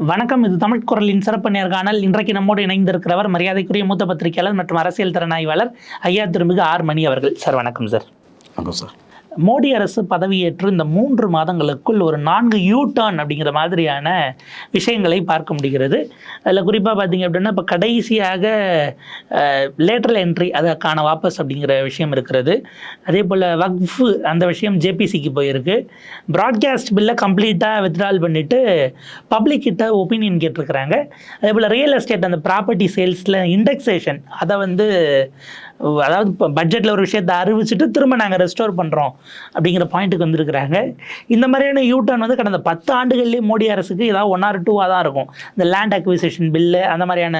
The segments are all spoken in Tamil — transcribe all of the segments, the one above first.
வணக்கம். இது தமிழ் குரலின் சிறப்பு நேர்காணல். இன்றைக்கு நம்மோடு இணைந்திருக்கிறவர் மரியாதைக்குரிய மூத்த பத்திரிகையாளர் மற்றும் அரசியல் திறனாய்வாளர் ஐயா திருமிகு ஆர் மணி அவர்கள். சார் வணக்கம் சார். வணக்கம் சார். மோடி அரசு பதவியேற்று இந்த 3 மாதங்களுக்குள் ஒரு 4 யூ-டர்ன் அப்படிங்கிற மாதிரியான விஷயங்களை பார்க்க முடிகிறது. அதில் குறிப்பாக பார்த்தீங்க அப்படின்னா, இப்போ கடைசியாக லேட்டரல் என்ட்ரி அதற்கான வாபஸ் அப்படிங்கிற விஷயம் இருக்கிறது. அதே போல் வக்ஃப் அந்த விஷயம் ஜேபிசிக்கு போயிருக்கு. ப்ராட்காஸ்ட் பில்லை கம்ப்ளீட்டாக வித்ட்ரால் பண்ணிவிட்டு பப்ளிக் கிட்ட ஒப்பீனியன் கேட்டிருக்கிறாங்க. அதே போல் ரியல் எஸ்டேட் அந்த ப்ராப்பர்ட்டி சேல்ஸில் இண்டெக்ஸேஷன் அதை அதாவது இப்போ பட்ஜெட்டில் ஒரு விஷயத்தை அறிவிச்சுட்டு திரும்ப நாங்கள் ரெஸ்டோர் பண்ணுறோம் அப்படிங்கிற பாயிண்ட்டுக்கு வந்திருக்கிறாங்க. இந்த மாதிரியான யூ-டர்ன் கடந்த 10 ஆண்டுகள்லேயே மோடி அரசுக்கு ஏதாவது 1 or 2 தான் இருக்கும். இந்த லேண்ட் அக்விசிஷன் பில்லு அந்த மாதிரியான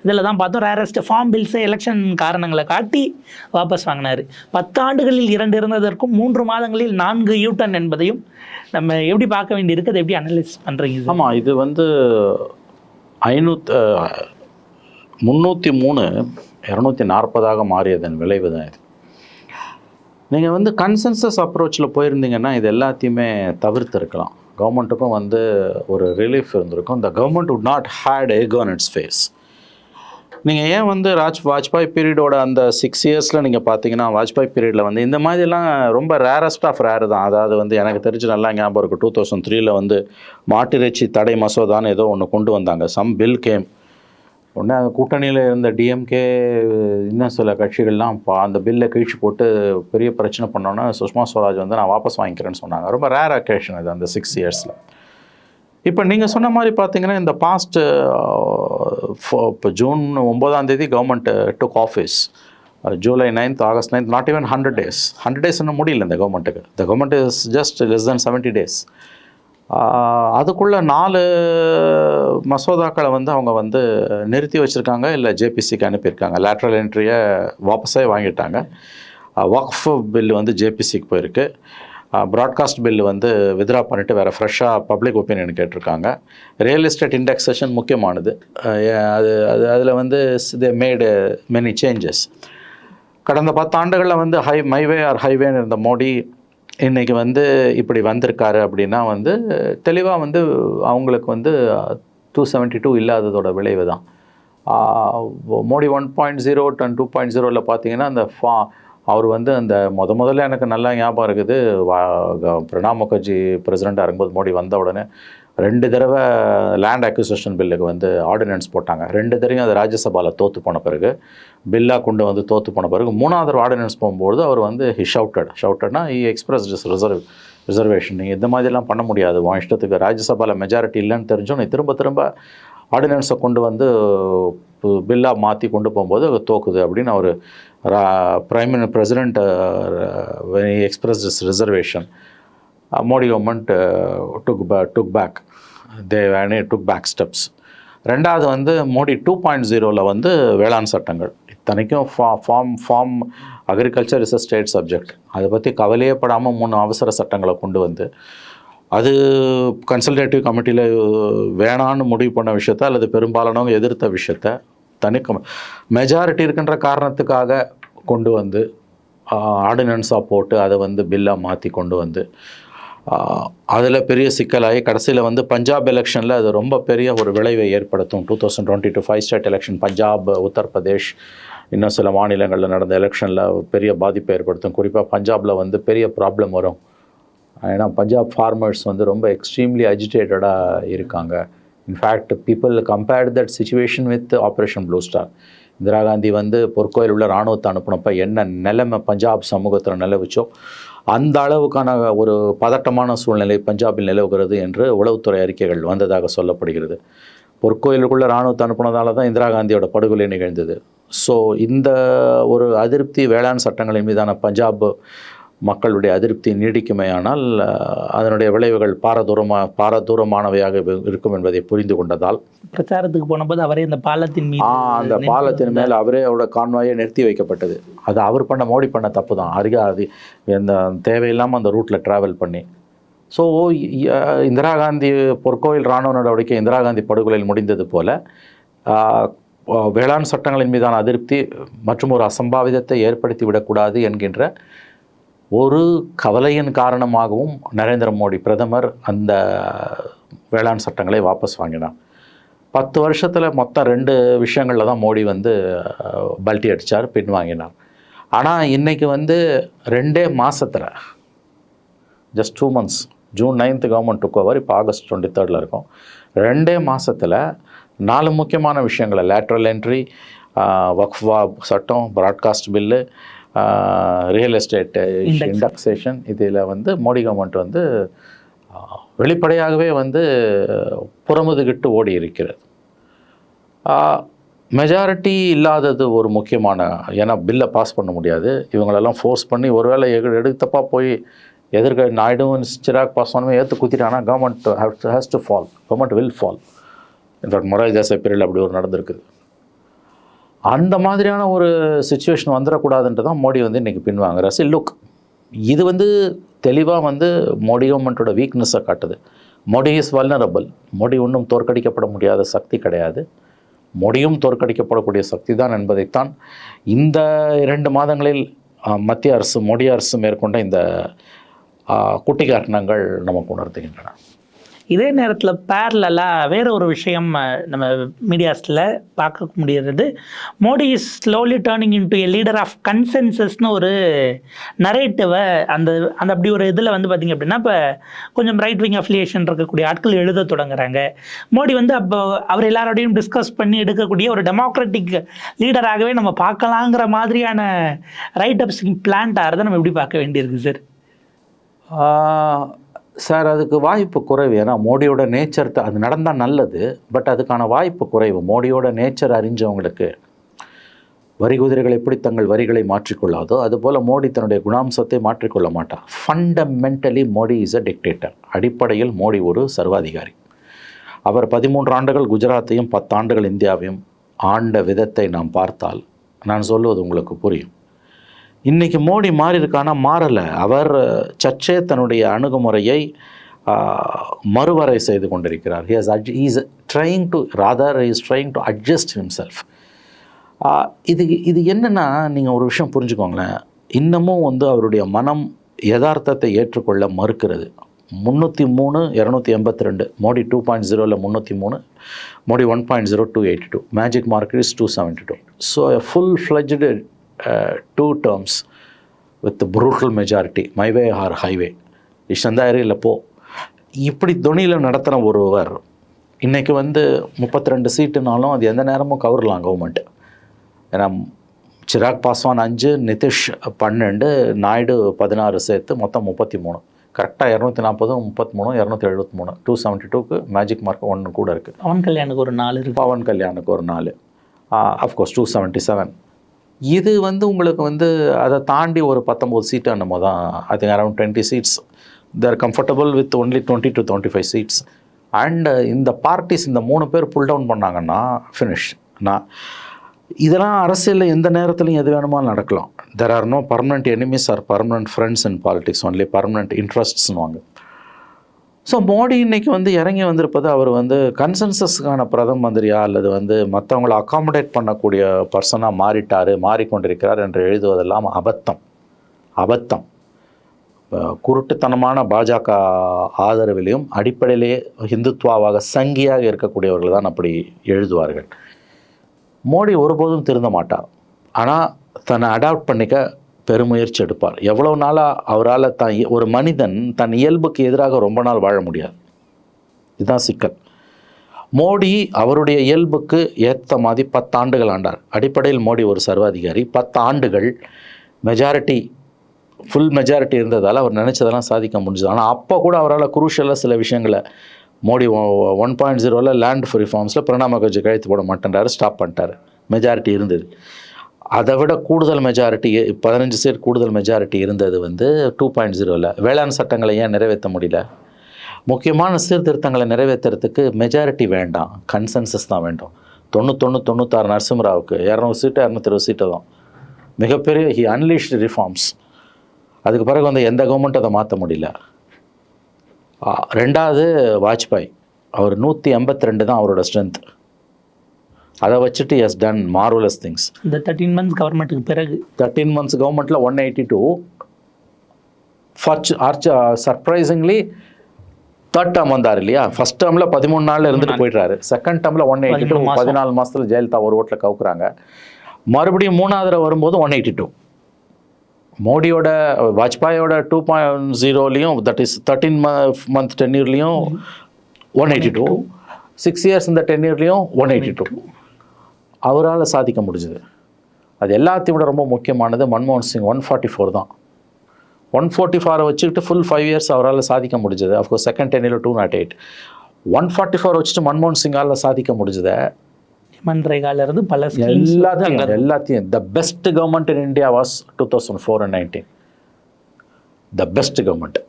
இதில் தான் பார்த்தோம். ரேரஸ்ட் ஃபார்ம் பில்ஸை எலெக்ஷன் காரணங்களை காட்டி வாபஸ் வாங்கினார். 10 ஆண்டுகளில் 2 இருந்ததற்கும் 3 மாதங்களில் 4 யூ-டர்ன் என்பதையும் நம்ம எப்படி பார்க்க வேண்டியிருக்கு, அதை எப்படி அனலைஸ் பண்ணுறீங்க? ஆமாம், இது 303 240 மாறியதன் விளைவு தான் இது. நீங்கள் கன்சென்சஸ் அப்ரோச்சில் போயிருந்தீங்கன்னா இது எல்லாத்தையுமே தவிர்த்திருக்கலாம். கவர்மெண்ட்டுக்கும் ஒரு ரிலீஃப் இருந்திருக்கும். இந்த government would not had egg on its face. நீங்கள் ஏன் வாஜ்பாய் பீரியடோட அந்த 6 இயர்ஸில் நீங்கள் பார்த்தீங்கன்னா, வாஜ்பாய் பீரியடில் இந்த மாதிரிலாம் ரொம்ப ரேரஸ்ட் ஆஃப் ரேர் தான். அதாவது எனக்கு தெரிஞ்சு நல்லா ஞாபகம் இருக்குது, 2003 மாட்டிறைச்சி தடை மசோதான்னு ஏதோ ஒன்று கொண்டு வந்தாங்க. Some bill came. உடனே அந்த கூட்டணியில் இருந்த டிஎம்கே இன்னும் சில கட்சிகள்லாம் அந்த பில்லை கீழ்ச்சி போட்டு பெரிய பிரச்சனை பண்ணோன்னா சுஷ்மா ஸ்வராஜ் நான் வாபஸ் வாங்கிக்கிறேன்னு சொன்னாங்க. ரொம்ப ரேர் அக்கேஷன் இது அந்த 6 இயர்ஸில். இப்போ நீங்கள் சொன்ன மாதிரி பார்த்தீங்கன்னா, இந்த பாஸ்ட் இப்போ June 9 government took office. July 9, August 9, not even 100 days. 100 days இன்னும் முடியல இந்த கவர்மெண்ட்டுக்கு. The government is just less than 70 days. அதுக்குள்ளே 4 மசோதாக்களை அவங்க நிறுத்தி வச்சுருக்காங்க, இல்லை ஜேபிசிக்கு அனுப்பியிருக்காங்க. லேட்ரல் என்ட்ரியை வாபஸே வாங்கிட்டாங்க. வக்ஃப் பில்லு ஜேபிசிக்கு போயிருக்கு. ப்ராட்காஸ்ட் பில்லு வித்ரா பண்ணிவிட்டு வேறு ஃப்ரெஷ்ஷாக பப்ளிக் ஒப்பீனியன் கேட்டிருக்காங்க. ரியல் எஸ்டேட் இண்டெக்ஸேஷன் முக்கியமானது. அதில் தே மேடு மெனி சேஞ்சஸ். கடந்த 10 ஆண்டுகளில் மைவே ஆர் ஹைவேன்னு இருந்த மோடி இன்றைக்கி இப்படி வந்திருக்காரு அப்படின்னா தெளிவாக அவங்களுக்கு 272 இல்லாததோட விளைவு தான். மோடி 1.0 and 2.0ல பார்த்தீங்கன்னா அந்த அவர் அந்த முதல்ல எனக்கு நல்லா ஞாபகம் இருக்குது, பிரணாப் முகர்ஜி பிரசிடெண்ட்டாக இருக்கும்போது மோடி வந்த உடனே 2 தடவை லேண்ட் அக்விசிஷன் பில்லுக்கு ஆர்டினன்ஸ் போட்டாங்க. 2 தடவையும் அது ராஜ்யசபாவில் தோற்று போன பிறகு, பில்லாக கொண்டு தோற்று போன பிறகு 3வது ஆர்டினன்ஸ் போகும்போது அவர் ஹி ஷவுட்டட்னா ஹி எக்ஸ்பிரஸ் ரிசர்வேஷன். நீங்கள் இந்த மாதிரிலாம் பண்ண முடியாது, உன் இஷ்டத்துக்கு. ராஜ்யசபாவில் மெஜாரிட்டி இல்லைன்னு தெரிஞ்சும் நீ திரும்ப ஆர்டினன்ஸை கொண்டு பில்லாக மாற்றி கொண்டு போகும்போது அது தோக்குது அப்படின்னு அவர் president express reservation. Modi government took back steps. 2வது மோடி 2.0ல வேளாண் சட்டங்கள். இத்தனைக்கும் farm agriculture is a state subject. அதை பற்றி கவலையே படாமல் 3 அவசர சட்டங்களை கொண்டு அது கன்சல்டேட்டிவ் கமிட்டியில் வேணான்னு முடிவு பண்ண விஷயத்த அல்லது பெரும்பாலானவங்க எதிர்த்த விஷயத்த மெஜாரிட்டி இருக்கின்ற காரணத்துக்காக கொண்டு ஆர்டினன்ஸாக போட்டு அதை பில்லாக மாற்றி கொண்டு அதில் பெரிய சிக்கலாகி கடைசியில் பஞ்சாப் எலெக்ஷனில் அது ரொம்ப பெரிய ஒரு விளைவை ஏற்படுத்தும். 2022 5 ஸ்டேட் எலெக்ஷன், பஞ்சாப், உத்தரப்பிரதேஷ், இன்னும் சில மாநிலங்களில் நடந்த எலெக்ஷனில் பெரிய பாதிப்பை ஏற்படுத்தும். குறிப்பாக பஞ்சாபில் பெரிய ப்ராப்ளம் வரும். ஏன்னா பஞ்சாப் ஃபார்மர்ஸ் ரொம்ப எக்ஸ்ட்ரீம்லி அஜிடேட்டடாக இருக்காங்க. In fact people compared that situation with operation blue star. Indira Gandhi பொற்கோயில் உள்ள இராணுவத்தை அனுப்பினப்போ என்ன நிலைமை பஞ்சாப் சமூகத்தில் நிலவுச்சோ அந்த அளவுக்கான ஒரு பதட்டமான சூழ்நிலை பஞ்சாபில் நிலவுகிறது என்று உளவுத்துறை அறிக்கைகள் வந்ததாக சொல்லப்படுகிறது. பொற்கோயிலுக்குள்ள இராணுவத்தை அனுப்பினதால தான் இந்திரா காந்தியோட படுகொலை நிகழ்ந்தது. ஸோ இந்த ஒரு அதிருப்தி வேளாண் சட்டங்களின் மீதான பஞ்சாப் மக்களுடைய அதிருப்தி நீடிக்குமேயானால் அதனுடைய விளைவுகள் பாரதூரமானவையாக இருக்கும் என்பதை புரிந்து கொண்டதால் பிரச்சாரத்துக்கு போனபோது அவரே அந்த பாலத்தின் மேலே அவரே அவரோட கான்வாயை நிறுத்தி வைக்கப்பட்டது. அது அவர் மோடி பண்ண தப்பு தான். அது எந்த தேவையில்லாமல் அந்த ரூட்டில் ட்ராவல் பண்ணி. ஸோ இந்திரா காந்தி பொற்கோயில் இராணுவ நடவடிக்கை இந்திரா காந்தி படுகொலையில் முடிந்தது போல வேளாண் சட்டங்களின் மீதான அதிருப்தி மற்றும் ஒரு அசம்பாவிதத்தை ஏற்படுத்தி விடக்கூடாது என்கின்ற ஒரு கவலையின் காரணமாகவும் நரேந்திர மோடி பிரதமர் அந்த வேளாண் சட்டங்களை வாபஸ் வாங்கினான். 10 வருஷத்தில் மொத்தம் 2 விஷயங்களில் தான் மோடி வந்து பல்ட்டி அடித்தார், பின்வாங்கினார். ஆனால் இன்றைக்கி வந்து 2 மாதத்தில், just 2 months, June 9th government took over, இப்போ August 23rd இருக்கும். 2 மாதத்தில் 4 முக்கியமான விஷயங்களை, லேட்ரல் என்ட்ரி, வக்ஃபா சட்டம், broadcast bill, real estate indexation, இதில் வந்து மோடி கவர்மெண்ட் வந்து வெளிப்படையாகவே வந்து புறமுதுகிட்டு ஓடி இருக்கிறது. மெஜாரிட்டி இல்லாதது ஒரு முக்கியமான, ஏன்னா பில்லை பாஸ் பண்ண முடியாது, இவங்களெல்லாம் ஃபோர்ஸ் பண்ணி ஒருவேளை எடுத்தப்பா போய் எதிர்க்க நாயுடுவும் சிராக் பாஸ்வானும் ஏற்று குத்திட்டாங்கன்னா government has to fall, government will fall. In fact Morarji Desai period அப்படி ஒரு நடந்திருக்குது. அந்த மாதிரியான ஒரு சுச்சுவேஷன் வந்துடக்கூடாதுன்ட்டு தான் மோடி வந்து இன்றைக்கி பின்வாங்குறாரு. லுக், இது வந்து தெளிவாக வந்து மோடி கவர்மெண்ட்டோட வீக்னஸை காட்டுது. Modi is vulnerable. மோடி ஒன்றும் தோற்கடிக்கப்பட முடியாத சக்தி கிடையாது. மோடியும் தோற்கடிக்கப்படக்கூடிய சக்தி தான் என்பதைத்தான் இந்த 2 மாதங்களில் மத்திய அரசு, மோடி அரசு மேற்கொண்ட இந்த குட்டிக்காரணங்கள் நமக்கு உணர்த்துகின்றன. இதே நேரத்தில் பேரலாக வேற ஒரு விஷயம் நம்ம மீடியாஸில் பார்க்க முடிகிறது. Modi is slowly turning into a leader of கன்சென்சஸ்னு ஒரு நரேட்டிவை அந்த அப்படி ஒரு இதில் வந்து பார்த்திங்க அப்படின்னா இப்போ கொஞ்சம் ரைட் விங் அஃபிலியேஷன் இருக்கக்கூடிய ஆட்கள் எழுத தொடங்குறாங்க. மோடி வந்து அப்போ அவர் எல்லாரோடையும் டிஸ்கஸ் பண்ணி எடுக்கக்கூடிய ஒரு டெமோக்ராட்டிக் லீடராகவே நம்ம பார்க்கலாங்கிற மாதிரியான ரைட் அப்ஸ் பிளான்ட் ஆகிறத நம்ம எப்படி பார்க்க வேண்டியிருக்கு சார்? சார், அதுக்கு வாய்ப்பு குறைவு. ஏன்னா மோடியோட நேச்சர் அது நடந்தால் நல்லது, பட் அதுக்கான வாய்ப்பு குறைவு. மோடியோட நேச்சர் அறிஞ்சவங்களுக்கு வரி குதிரைகள் எப்படி தங்கள் வரிகளை மாற்றிக்கொள்ளாதோ அதுபோல் மோடி தன்னுடைய குணாம்சத்தை மாற்றிக்கொள்ள மாட்டார். Fundamentally Modi is a dictator. அடிப்படையில் மோடி ஒரு சர்வாதிகாரி. அவர் 13 ஆண்டுகள் குஜராத்தையும் 10 ஆண்டுகள் இந்தியாவையும் ஆண்ட விதத்தை நாம் பார்த்தால் நான் சொல்லுவது உங்களுக்கு புரியும். இன்றைக்கி மோடி மாறி இருக்கானா? மாறலை. அவர் சற்றே தன்னுடைய அணுகுமுறையை மறுவரை செய்து கொண்டிருக்கிறார். he is trying to adjust himself. இது என்னென்னா, நீங்கள் ஒரு விஷயம் புரிஞ்சுக்கோங்களேன், இன்னமும் வந்து அவருடைய மனம் யதார்த்தத்தை ஏற்றுக்கொள்ள மறுக்கிறது. 303, 282, மோடி 2.0ல் 303, Modi 1.0 282, magic mark is 272. So full-fledged 2 terms with the brutal majority, my way or highway, இஷ்டந்தாயிரம் இல்லை போ, இப்படி தொனியில் நடத்துகிற ஒருவர் இன்றைக்கி வந்து 32 சீட்டுனாலும் அது எந்த நேரமும் கவரலாம் கவர்மெண்ட்டு. ஏன்னா சிராக் பாஸ்வான் 5, நிதிஷ் 12, நாயுடு 16 சேர்த்து மொத்தம் 33. கரெக்டாக 240, 33, 273, 272க்கு மேஜிக் மார்க் 1 கூட இருக்குது. பவன் கல்யாணுக்கு ஒரு 4 இருக்குது. பவன் கல்யாணுக்கு ஒரு 4, அஃப்கோர்ஸ் 277. இது வந்து உங்களுக்கு வந்து அதை தாண்டி ஒரு 19 சீட்டு என்னமோ தான், I think around 20 seats. They're comfortable with only 20 to 25 seats. And இந்த பார்ட்டிஸ், இந்த 3 பேர் புல் டவுன் பண்ணாங்கன்னா ஃபினிஷ். இதெல்லாம் அரசியலில் எந்த நேரத்துலையும் எது வேணுமாலும் நடக்கலாம். There are no permanent enemies or permanent friends in politics, only permanent இன்ட்ரெஸ்ட்ஸ்னுவாங்க. ஸோ மோடி இன்றைக்கி வந்து இறங்கி வந்திருப்பது, அவர் வந்து கன்சென்சஸ்க்கான பிரதம மந்திரியா அல்லது வந்து மற்றவங்களை அகாமடேட் பண்ணக்கூடிய பர்சனாக மாறிக்கொண்டிருக்கிறார் என்று எழுதுவதெல்லாம் அபத்தம். குருட்டுத்தனமான பாஜக ஆதரவிலையும் அடிப்படையிலேயே ஹிந்துத்வாவாக சங்கியாக இருக்கக்கூடியவர்கள் தான் அப்படி எழுதுவார்கள். மோடி ஒருபோதும் திருந்த மாட்டார். ஆனால் தன்னை அடாப்ட் பண்ணிக்க பெருமுயற்சி எடுப்பார். எவ்வளோ நாளாக அவரால் ஒரு மனிதன் தன் இயல்புக்கு எதிராக ரொம்ப நாள் வாழ முடியாது. இதுதான் சிக்கல். மோடி அவருடைய இயல்புக்கு ஏற்ற மாதிரி 10 ஆண்டுகள் ஆண்டார். அடிப்படையில் மோடி ஒரு சர்வாதிகாரி. 10 ஆண்டுகள் மெஜாரிட்டி, ஃபுல் மெஜாரிட்டி இருந்ததால் அவர் நினச்சதெல்லாம் சாதிக்க முடிஞ்சது. ஆனால் அப்போ கூட அவரால் குரூஷியலாக சில விஷயங்களை மோடி 1.0ல் லேண்ட் ரிஃபார்ம்ஸில் பிரணாப் முகர்ஜி கழுத்து போட மாட்டேன்றாரு, ஸ்டாப் பண்ணிட்டார். மெஜாரிட்டி இருந்தது. அதை விட கூடுதல் மெஜாரிட்டி, 15 சீட் கூடுதல் மெஜாரிட்டி இருந்தது வந்து 2.0ல். வேளாண் சட்டங்களை ஏன் நிறைவேற்ற முடியல? முக்கியமான சீர்திருத்தங்களை நிறைவேற்றுறதுக்கு மெஜாரிட்டி வேண்டாம், கன்சென்சஸ் தான் வேண்டும். 96 நரசிம்மராவுக்கு 200 சீட்டு 220 சீட்டு தான் மிகப்பெரிய ஹி அன்லீஷ்டு ரிஃபார்ம்ஸ். அதுக்கு பிறகு வந்து எந்த கவர்மெண்ட் அதை மாற்ற முடியல. 2வது வாஜ்பாய், அவர் 182 தான் அவரோட ஸ்ட்ரென்த். அதை வச்சுட்டு எஸ் டன் மார்வலஸ் திங்ஸ். இந்த 13 months கவர்மெண்ட்டுக்கு பிறகு 13 months கவர்மெண்ட்டில் 182. சர்ப்ரைசிங்லி தேர்ட் டேர்ம் வந்தார் இல்லையா, ஃபர்ஸ்ட் டேர்மில் 13 நாளில் இருந்துட்டு போயிடுறாரு. செகண்ட் டேர்மில் 182, 14 மாதத்தில் ஜெயலலிதா ஒரு ஓட்டில் கவுக்குறாங்க. மறுபடியும் 3வது தடவை வரும்போது 182. மோடியோட வாஜ்பாயோட 2.0லையும், தட் இஸ் 13 month டென்யூர்லையும் 182, 6 years இந்த டென்யூர்லையும் 182 அவரால் சாதிக்க முடிஞ்சது. அது எல்லாத்தையும் விட ரொம்ப முக்கியமானது மன்மோகன் சிங் 144 தான். 144 வச்சுக்கிட்டு ஃபுல் 5 years அவரால் சாதிக்க முடிஞ்சது. Of course second டென்யூரில் 208. 144 வச்சுட்டு மன்மோகன் சிங்கால் சாதிக்க முடிஞ்சது. மன்ரேகாலிருந்து பல எல்லாத்தையும் the best government in India was 2004 and 19. The best government.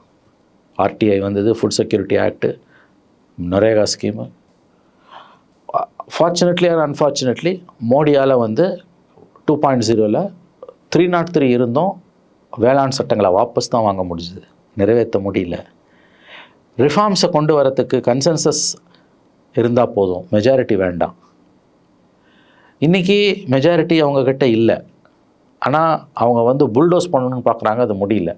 RTI வந்தது, food security act, NREGA scheme. Fortunately or unfortunately மோடியால் வந்து 2.0ல் 303 இருந்தோம், வேளாண் சட்டங்களை வாபஸ் தான் வாங்க முடிஞ்சுது, நிறைவேற்ற முடியல. ரிஃபார்ம்ஸை கொண்டு வரத்துக்கு கன்சென்சஸ் இருந்தால் போதும், மெஜாரிட்டி வேண்டாம். இன்றைக்கி மெஜாரிட்டி அவங்கக்கிட்ட இல்லை, ஆனால் அவங்க வந்து புல்டோஸ் பண்ணணும்னு பார்க்குறாங்க, அது முடியல.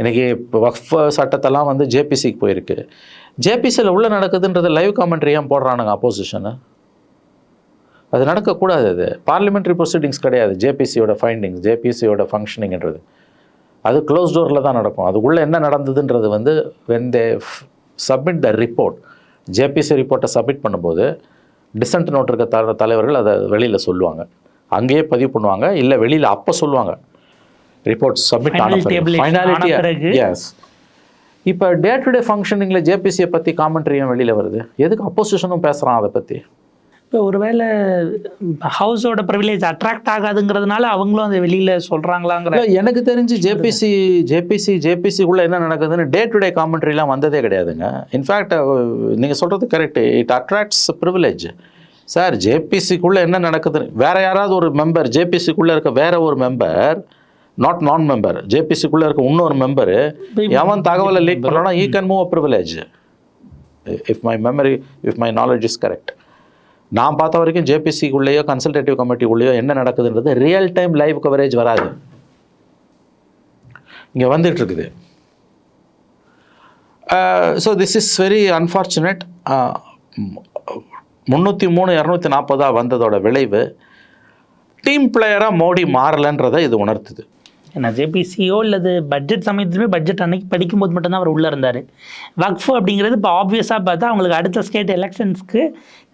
இன்றைக்கி வக்ஃப் சட்டத்தெல்லாம் வந்து ஜேபிசிக்கு போயிருக்கு. ஜேபிசியில் உள்ள நடக்குதுன்றது லைவ் காமெண்ட்ரி ஏன் போடுறானுங்க அப்போசிஷனு? அது நடக்கக்கூடாது. அது பார்லிமெண்ட்ரி ப்ரொசீடிங்ஸ் கிடையாது. ஜேபிசியோட ஃபைண்டிங்ஸ், ஜேபிசியோட ஃபங்க்ஷனிங்கிறது அது க்ளோஸ் டோரில் தான் நடக்கும். அதுக்குள்ளே என்ன நடந்ததுன்றது வந்து when they submit the report, JPC ரிப்போர்ட்டை சப்மிட் பண்ணும்போது டிசன்ட் நோட் இருக்க தலைவர்கள் அதை வெளியில் சொல்லுவாங்க, அங்கேயே பதிவு பண்ணுவாங்க, இல்லை வெளியில் அப்போ சொல்லுவாங்க ரிப்போர்ட் சப்மிட் ஆன ஃபைனாலிட்டி. எஸ். இப்போ டே டு டே ஃபங்க்ஷனிங்கில் ஜேபிசியை பற்றி காமெண்ட்ரியும் வெளியில் வருது. எதுக்கு அப்போசிஷனும் பேசுகிறான் அதை பற்றி? இப்போ ஒருவேளை ஹவுஸோட ப்ரிவிலேஜ் அட்ராக்ட் ஆகாதுங்கிறதுனால அவங்களும் அதை வெளியில் சொல்கிறாங்களாங்கிற. எனக்கு தெரிஞ்சு ஜேபிசிக்குள்ளே என்ன நடக்குதுன்னு டே டு டே காமெண்ட்ரிலாம் வந்ததே கிடையாதுங்க. இன்ஃபேக்ட் நீங்கள் சொல்கிறது correct, it attracts privilege. Sir, ஜேபிசிக்குள்ளே என்ன நடக்குது, வேறு யாராவது ஒரு மெம்பர், ஜேபிசிக்குள்ளே இருக்க வேற ஒரு மெம்பர், நான் மெம்பர், ஜேபிசிக்குள்ளே இருக்க இன்னொரு மெம்பரு எவன் தகவலை லீக் பண்ணலாம், he can move a privilege. If my knowledge is correct. நான் பார்த்த வரைக்கும் ஜேபிசிக்குள்ளேயோ கன்சல்டேட்டிவ் கமிட்டிக்குள்ளேயோ என்ன நடக்குதுன்றது ரியல் டைம் லைவ் கவரேஜ் வராது. இங்கே வந்துட்டுருக்குது. So this is very unfortunate. 303 240 வந்ததோட விளைவு டீம் பிளேயராக மோடி மாறலைன்றதை இது உணர்த்துது. ஏன்னா ஜேபிசியோ இல்லது பட்ஜெட் சமயத்துலேயுமே பட்ஜெட் அன்னைக்கு படிக்கும்போது மட்டும்தான் அவர் உள்ளே இருந்தார். வக்ஃப் அப்படிங்கிறது இப்போ ஆப்வியஸாக பார்த்தா அவங்களுக்கு அடுத்த ஸ்டேட் எலெக்ஷன்ஸ்க்கு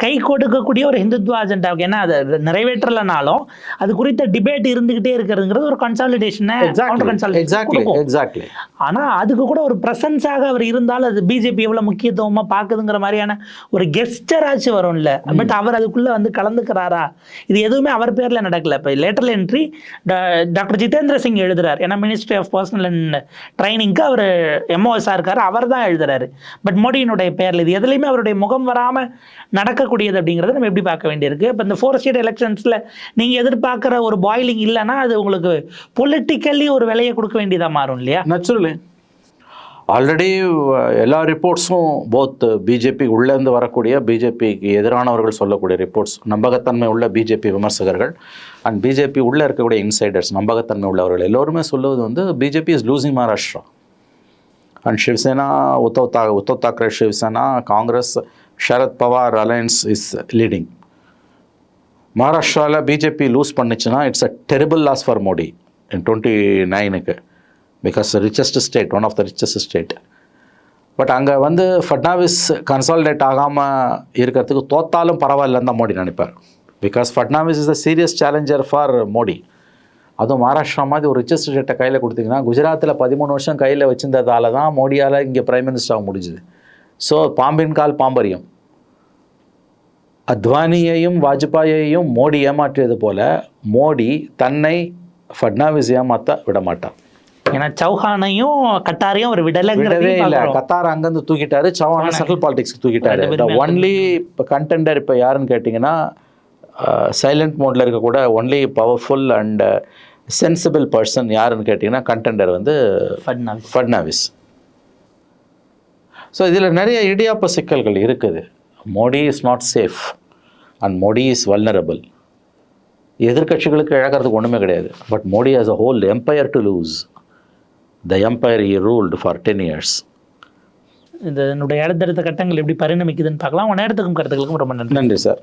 கை கொடுக்கக்கூடிய ஒரு ஹிந்துத்வா அஜெண்டாவுக்கு, ஏன்னா அதை நிறைவேற்றலைனாலும் அது குறித்த டிபேட் இருந்துகிட்டே இருக்கிறதுங்கிறது ஒரு கன்சாலிடேஷனை எக்ஸாக்ட்லி. ஆனால் அதுக்கு கூட ஒரு ப்ரெசன்ஸாக அவர் இருந்தாலும் அது பிஜேபி எவ்வளோ முக்கியத்துவமாக பார்க்குதுங்கிற மாதிரியான ஒரு கெஸ்டராச்சு வரும்ல. பட் அவர் அதுக்குள்ளே வந்து கலந்துக்கிறாரா? இது எதுவுமே அவர் பேரில் நடக்கல. இப்போ lateral entry doctor Jitendra Singh எழுதுறாரு, ஏன்னா மினிஸ்ட்ரி ஆஃப் பர்சனல் அண்ட் ட்ரைனிங்க்கு அவர் எம்ஓஎஸ்ஆ இருக்காரு, அவர் தான் எழுதுறாரு. பட் மோடியினுடைய பேரில் இது எதுலையுமே அவருடைய முகம் வராமல் நடக்கக்கூடியது அப்படிங்கிறத நம்ம எப்படி பார்க்க வேண்டியிருக்கு. இப்போ இந்த 4 ஸ்டேட் எலெக்ஷன்ஸில் நீங்கள் எதிர்பார்க்குற ஒரு பாயிலிங் இல்லைன்னா அது உங்களுக்கு பொலிட்டிக்கலி ஒரு விலையை கொடுக்க வேண்டியதாக மாறும் இல்லையா? நேச்சுரலி. ஆல்ரெடி எல்லா ரிப்போர்ட்ஸும் போத் பிஜேபி உள்ளேருந்து வரக்கூடிய, பிஜேபிக்கு எதிரானவர்கள் சொல்லக்கூடிய ரிப்போர்ட்ஸ், நம்பகத்தன்மை உள்ள பிஜேபி விமர்சகர்கள் அண்ட் பிஜேபி உள்ளே இருக்கக்கூடிய இன்சைடர்ஸ், நம்பகத்தன்மை உள்ளவர்கள் எல்லோருமே சொல்லுவது வந்து BJP is losing Maharashtra and Shiv Sena, Uddhav Thackeray Shiv Sena, Congress, Sharad Pawar alliance is leading. மகாராஷ்டிராவில் பிஜேபி லூஸ் பண்ணிச்சுன்னா it's a terrible loss for Modi in 29க்கு. Because richest state, one of the richest state. But அங்கே வந்து ஃபட்னாவிஸ் கன்சாலிடேட் ஆகாமல் இருக்கிறதுக்கு தோத்தாலும் பரவாயில்லன்னு தான் மோடி நினைப்பார். Because Fadnavis is a serious challenger for Modi. அதுவும் மகாராஷ்டிரா மாதிரி ஒரு ரிச்சஸ்ட் ஸ்டேட்டை கையில் கொடுத்தீங்கன்னா, குஜராத்தில் 13 வருஷம் கையில் வச்சிருந்ததால தான் மோடியால் இங்கே பிரைம் மினிஸ்டர் ஆக முடிஞ்சுது. ஸோ பாம்பின் கால் பாம்பரியம். அத்வானியையும் வாஜ்பாயையும் மோடி ஏமாற்றியது போல மோடி தன்னை ஃபட்னாவிஸ் ஏமாற்ற விட மாட்டார். ஏன்னா சௌஹானையும் கட்டாரையும் அவர் விடவே இல்லை. கத்தார் அங்கேருந்து தூக்கிட்டாரு, சௌஹானை சென்ட்ரல் பாலிடிக்ஸ்க்கு தூக்கிட்டாரு. ஒன்லி இப்போ கண்டெண்டர் இப்போ யாருன்னு கேட்டிங்கன்னா, சைலண்ட் மோடில் இருக்கக்கூட only powerful and sensible person யாருன்னு கேட்டிங்கன்னா கண்டெண்டர் வந்து ஃபட்னாவிஸ். ஸோ இதில் நிறைய இடியாப்ப சிக்கல்கள் இருக்குது. Modi is not safe and Modi is vulnerable. எதிர்கட்சிகளுக்கு இழக்கிறதுக்கு ஒன்றுமே கிடையாது. But Modi has a whole empire to lose. The empire he ruled for 10 years. இதனுடைய அடுத்தடுத்த கட்டங்கள் எப்படி பரிணமிக்குதுன்னு பார்க்கலாம். உன் நேரத்துக்கும் கருத்துக்களுக்கும் ரொம்ப நன்றி. நன்றி சார்.